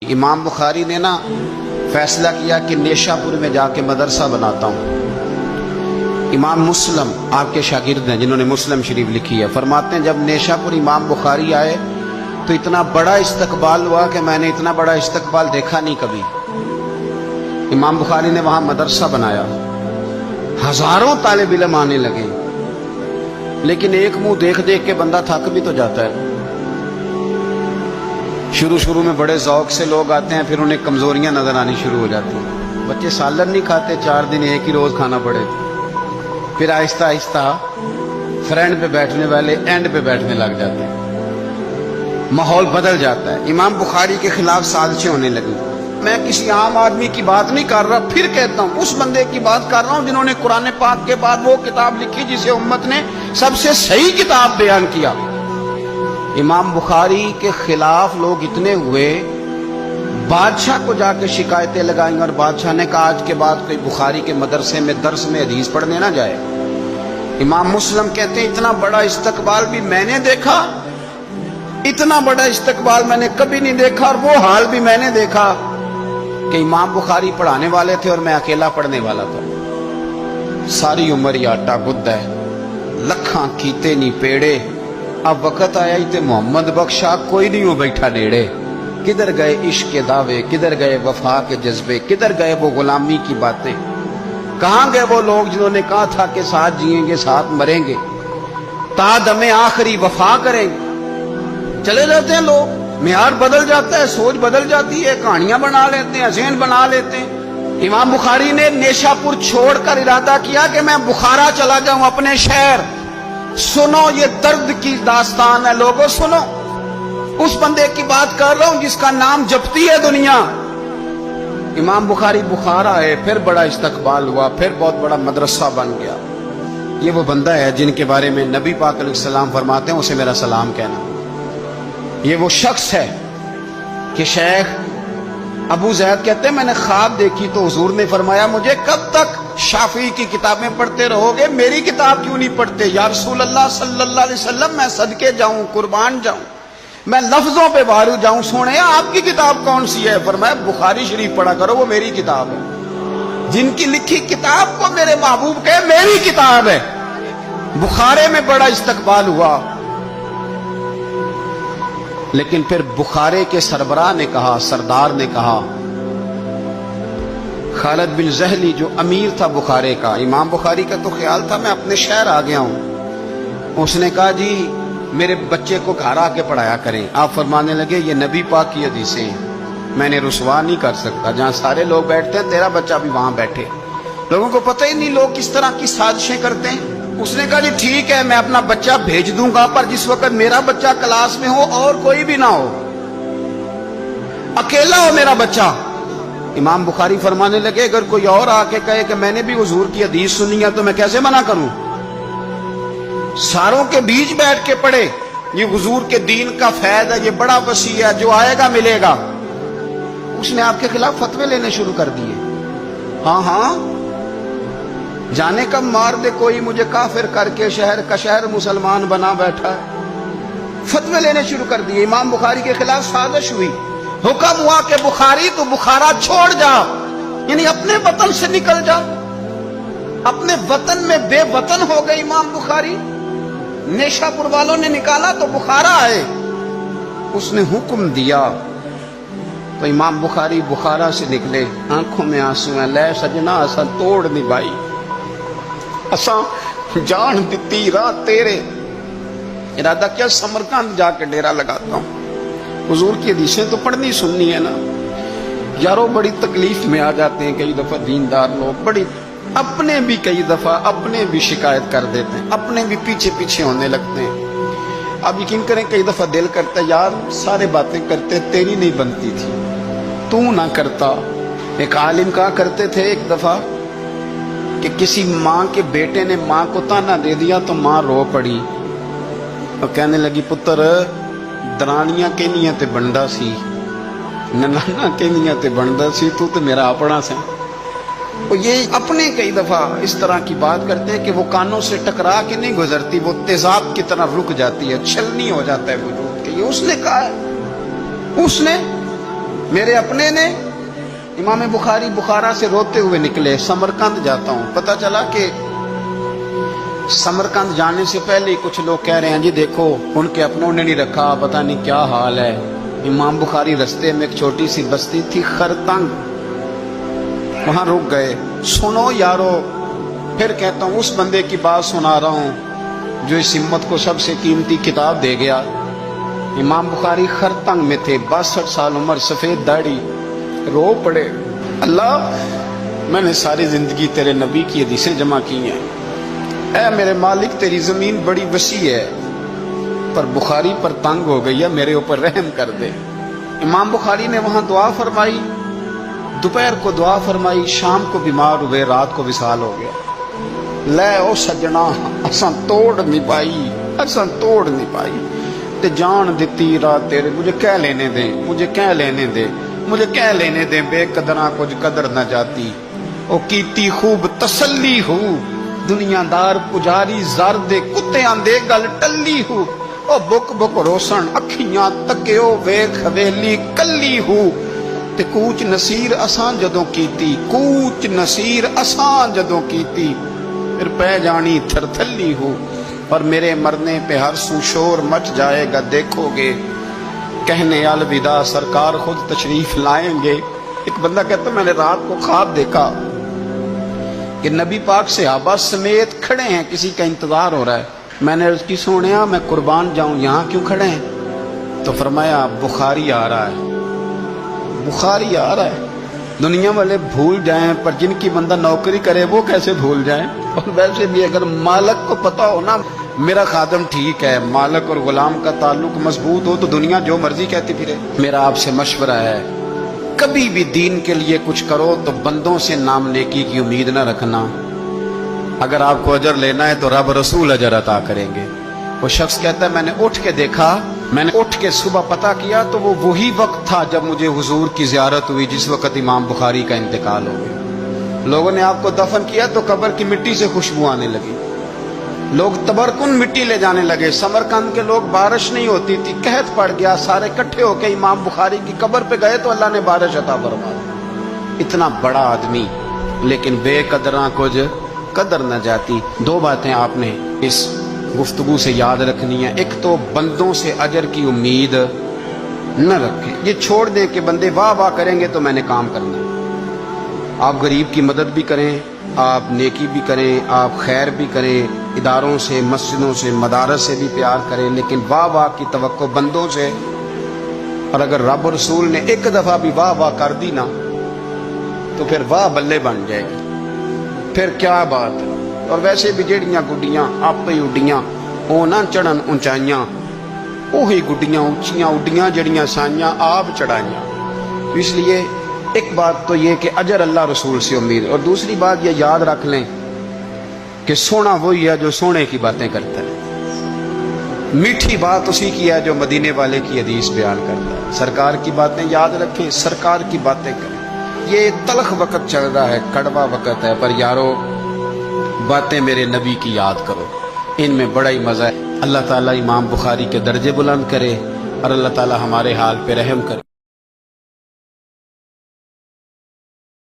امام بخاری نے نا فیصلہ کیا کہ نیشاپور میں جا کے مدرسہ بناتا ہوں۔ امام مسلم آپ کے شاگرد ہیں جنہوں نے مسلم شریف لکھی ہے، فرماتے ہیں جب نیشاپور امام بخاری آئے تو اتنا بڑا استقبال ہوا کہ میں نے اتنا بڑا استقبال دیکھا نہیں کبھی۔ امام بخاری نے وہاں مدرسہ بنایا، ہزاروں طالب علم آنے لگے، لیکن ایک منہ دیکھ دیکھ کے بندہ تھک بھی تو جاتا ہے۔ شروع میں بڑے ذوق سے لوگ آتے ہیں، پھر انہیں کمزوریاں نظر آنی شروع ہو جاتی ہیں۔ بچے سالن نہیں کھاتے، 4 دن ایک ہی روز کھانا پڑے، پھر آہستہ آہستہ فرنٹ پہ بیٹھنے والے اینڈ پہ بیٹھنے لگ جاتے ہیں، ماحول بدل جاتا ہے۔ امام بخاری کے خلاف سازشیں ہونے لگی۔ میں کسی عام آدمی کی بات نہیں کر رہا، پھر کہتا ہوں اس بندے کی بات کر رہا ہوں جنہوں نے قرآن پاک کے بعد وہ کتاب لکھی جسے امت نے سب سے صحیح کتاب بیان کیا۔ امام بخاری کے خلاف لوگ اتنے ہوئے، بادشاہ کو جا کے شکایتیں لگائیں، اور بادشاہ نے کہا آج کے بعد کوئی بخاری کے مدرسے میں درس میں حدیث پڑھنے نہ جائے۔ امام مسلم کہتے ہیں اتنا بڑا استقبال بھی میں نے دیکھا، اتنا بڑا استقبال میں نے کبھی نہیں دیکھا، اور وہ حال بھی میں نے دیکھا کہ امام بخاری پڑھانے والے تھے اور میں اکیلا پڑھنے والا تھا۔ ساری عمر ہی آٹا گدھ ہے، لکھاں کیتے نہیں پیڑے، اب وقت آیا ہی تے محمد بخشا کوئی نہیں ہو بیٹھا نیڑے۔ کدھر گئے عشق کے دعوے، کدھر گئے وفا کے جذبے، کدھر گئے وہ غلامی کی باتیں، کہاں گئے وہ لوگ جنہوں نے کہا تھا کہ ساتھ جئیں گے ساتھ مریں گے، تا دم آخری وفا کریں گے۔ چلے جاتے ہیں لوگ، معیار بدل جاتا ہے، سوچ بدل جاتی ہے، کہانیاں بنا لیتے ہیں، ذہن بنا لیتے ہیں۔ امام بخاری نے نیشاپور چھوڑ کر ارادہ کیا کہ میں بخارا چلا جاؤں، اپنے شہر۔ سنو یہ درد کی داستان ہے لوگوں، سنو، اس بندے کی بات کر رہا ہوں جس کا نام جپتی ہے دنیا۔ امام بخاری بخارا ہے، پھر بڑا استقبال ہوا، پھر بہت بڑا مدرسہ بن گیا۔ یہ وہ بندہ ہے جن کے بارے میں نبی پاک علیہ السلام فرماتے ہیں اسے میرا سلام کہنا۔ یہ وہ شخص ہے کہ شیخ ابو زید کہتے ہیں میں نے خواب دیکھی تو حضور نے فرمایا مجھے کب تک شافعی کی کتابیں پڑھتے رہو گے، میری کتاب کیوں نہیں پڑھتے؟ یا رسول اللہ صلی اللہ علیہ وسلم میں صدقے جاؤں، قربان جاؤں، میں لفظوں پہ بھارو جاؤں، سونے آپ کی کتاب کون سی ہے؟ فرمایا بخاری شریف پڑھا کرو، وہ میری کتاب ہے۔ جن کی لکھی کتاب کو میرے محبوب کہے میری کتاب ہے۔ بخارے میں بڑا استقبال ہوا، لیکن پھر بخارے کے سربراہ نے کہا، سردار نے کہا، خالد بن زہلی جو امیر تھا بخارے کا، امام بخاری کا تو خیال تھا میں اپنے شہر آ گیا ہوں، اس نے کہا جی میرے بچے کو گھر آ کے پڑھایا کریں۔ آپ فرمانے لگے یہ نبی پاک کی حدیثیں ہیں، میں نے رسوا نہیں کر سکتا، جہاں سارے لوگ بیٹھتے ہیں تیرا بچہ بھی وہاں بیٹھے۔ لوگوں کو پتہ ہی نہیں لوگ کس طرح کی سازشیں کرتے ہیں۔ اس نے کہا جی ٹھیک ہے میں اپنا بچہ بھیج دوں گا، پر جس وقت میرا بچہ کلاس میں ہو اور کوئی بھی نہ ہو، اکیلا ہو میرا بچہ۔ امام بخاری فرمانے لگے اگر کوئی اور آ کے کہے کہ میں نے بھی حضور کی حدیث سنی ہے تو میں کیسے منع کروں؟ ساروں کے بیچ بیٹھ کے پڑھے، یہ حضور کے دین کا فیض ہے، یہ بڑا وسیع ہے، جو آئے گا ملے گا۔ اس نے آپ کے خلاف فتوے لینے شروع کر دیے۔ ہاں جانے کب مار دے کوئی مجھے کافر کر کے، شہر کا شہر مسلمان بنا بیٹھا ہے۔ فتوے لینے شروع کر دیے، امام بخاری کے خلاف سازش ہوئی، حکم ہوا کہ بخاری تو بخارا چھوڑ جا، یعنی اپنے وطن سے نکل جا۔ اپنے وطن میں بے وطن ہو گئے امام بخاری۔ نیشاپور والوں نے نکالا تو بخارا آئے، اس نے حکم دیا تو امام بخاری بخارا سے نکلے، آنکھوں میں آنسو ہیں، لے سجنا اسا توڑ نبھائی، اسا جان دیتی راہ تیرے، ارادہ کیا سمرقند جا کے ڈیرا لگاتا ہوں، حضور کی حدیثیں تو پڑھنی سننی ہے نا۔ یارو بڑی تکلیف میں آ جاتے ہیں کئی دفعہ دیندار لوگ، بڑی اپنے بھی کئی دفعہ اپنے بھی شکایت کر دیتے ہیں، اپنے بھی پیچھے پیچھے ہونے لگتے ہیں۔ اب یقین کریں کئی دفعہ دل کرتا ہے یار سارے باتیں کرتے تیری نہیں بنتی تھی، تو نہ کرتا۔ ایک عالم کہا کرتے تھے ایک دفعہ کہ کسی ماں کے بیٹے نے ماں کو تانا دے دیا تو ماں رو پڑی اور کہنے لگی پتر درانیاں کہنیاں تے بنڈا سی، ننانا کہنیاں تے بنڈا سی، تو تے میرا اپنا سے۔ اور یہ اپنے کئی دفعہ اس طرح کی بات کرتے ہیں کہ وہ کانوں سے ٹکرا کے نہیں گزرتی، وہ تیزاب کی طرح رک جاتی ہے، چھلنی ہو جاتا ہے وجود کے۔ یہ اس نے کہا ہے، اس نے میرے اپنے نے امام بخاری بخارا سے روتے ہوئے نکلے، سمرقند جاتا ہوں، پتہ چلا کہ سمرقند جانے سے پہلے کچھ لوگ کہہ رہے ہیں جی دیکھو ان کے اپنوں نے نہیں رکھا، پتہ نہیں کیا حال ہے۔ امام بخاری رستے میں ایک چھوٹی سی بستی تھی خرتنگ، وہاں رک گئے۔ سنو یارو، پھر کہتا ہوں اس بندے کی بات سنا رہا ہوں جو اس امت کو سب سے قیمتی کتاب دے گیا۔ امام بخاری خرتنگ میں تھے، 62 سال عمر، سفید داڑھی، رو پڑے، اللہ میں نے ساری زندگی تیرے نبی کی حدیثیں جمع کی ہیں، اے میرے مالک تیری زمین بڑی وسیع ہے پر بخاری پر تنگ ہو گئی ہے، میرے اوپر رحم کر دے۔ امام بخاری نے وہاں دعا فرمائی، دوپہر کو دعا فرمائی، شام کو بیمار ہوئے، رات کو وصال ہو گیا۔ لے او سجنا اساں توڑ نہیں پائی، اساں توڑ نہیں پائی تے جان دیتی رات تیرے، مجھے کہہ لینے دیں، مجھے کہہ لینے دیں، مجھے کہہ لینے دیں، بے قدراں کچھ قدر نہ جاتی، او کیتی خوب تسلی ہو، دنیا دار پجاری زر دے کتے آندے گل ٹلی ہو، او بک بک روسن اکھیاں تکیو ویکھ حویلی کلی ہو، تے کوچ نصیر اساں جدوں کیتی، کوچ نصیر اساں جدوں کیتی، پھر پہ جانی تھر تھلی ہو، اور میرے مرنے پہ ہر سو شور مچ جائے گا، دیکھو گے کہنے الوداع سرکار خود تشریف لائیں گے۔ ایک بندہ کہتا میں نے رات کو خواب دیکھا کہ نبی پاک صحابہ سمیت کھڑے ہیں، کسی کا انتظار ہو رہا ہے۔ میں نے عرض کی سونیا میں قربان جاؤں، یہاں کیوں کھڑے ہیں؟ تو فرمایا بخاری آ رہا ہے، بخاری آ رہا ہے۔ دنیا والے بھول جائیں پر جن کی بندہ نوکری کرے وہ کیسے بھول جائیں؟ اور ویسے بھی اگر مالک کو پتا ہو نا میرا خادم ٹھیک ہے، مالک اور غلام کا تعلق مضبوط ہو تو دنیا جو مرضی کہتی پھرے۔ میرا آپ سے مشورہ ہے کبھی بھی دین کے لیے کچھ کرو تو بندوں سے نام نیکی کی امید نہ رکھنا، اگر آپ کو اجر لینا ہے تو رب رسول اجر عطا کریں گے۔ وہ شخص کہتا ہے میں نے اٹھ کے دیکھا، میں نے اٹھ کے صبح پتہ کیا تو وہ وہی وقت تھا جب مجھے حضور کی زیارت ہوئی جس وقت امام بخاری کا انتقال ہو گیا۔ لوگوں نے آپ کو دفن کیا تو قبر کی مٹی سے خوشبو آنے لگی، لوگ تبرکن مٹی لے جانے لگے۔ سمرقند کے لوگ بارش نہیں ہوتی تھی، قحط پڑ گیا، سارے اکٹھے ہو کے امام بخاری کی قبر پہ گئے تو اللہ نے بارش عطا فرما دی۔ اتنا بڑا آدمی لیکن بے قدراں کچھ قدر نہ جاتی۔ دو باتیں آپ نے اس گفتگو سے یاد رکھنی ہے، ایک تو بندوں سے اجر کی امید نہ رکھیں، یہ چھوڑ دیں کہ بندے واہ واہ کریں گے تو میں نے کام کرنا ہے۔ آپ غریب کی مدد بھی کریں، آپ نیکی بھی کریں، آپ خیر بھی کریں، اداروں سے، مسجدوں سے، مدارس سے بھی پیار کریں، لیکن واہ واہ کی توقع بندوں سے، اور اگر رب رسول نے ایک دفعہ بھی واہ واہ کر دی نا تو پھر واہ بلے بن جائے گی، پھر کیا بات ہے۔ اور ویسے بھی جیڑیاں گڈیاں آپ ہی اڈیاں وہ نہ چڑھن اونچائیاں، وہی گڈیاں اونچیاں اڈیاں جڑیاں سائیاں آپ چڑھائیاں۔ اس لیے ایک بات تو یہ کہ اجر اللہ رسول سے امید، اور دوسری بات یہ یاد رکھ لیں کہ سونا وہی ہے جو سونے کی باتیں کرتا ہے، میٹھی بات اسی کی ہے جو مدینے والے کی حدیث بیان کرتا ہے۔ سرکار کی باتیں یاد رکھیں، سرکار کی باتیں کریں۔ یہ تلخ وقت چل رہا ہے، کڑوا وقت ہے، پر یارو باتیں میرے نبی کی یاد کرو، ان میں بڑا ہی مزہ ہے۔ اللہ تعالیٰ امام بخاری کے درجے بلند کرے اور اللہ تعالیٰ ہمارے حال پہ رحم کرے۔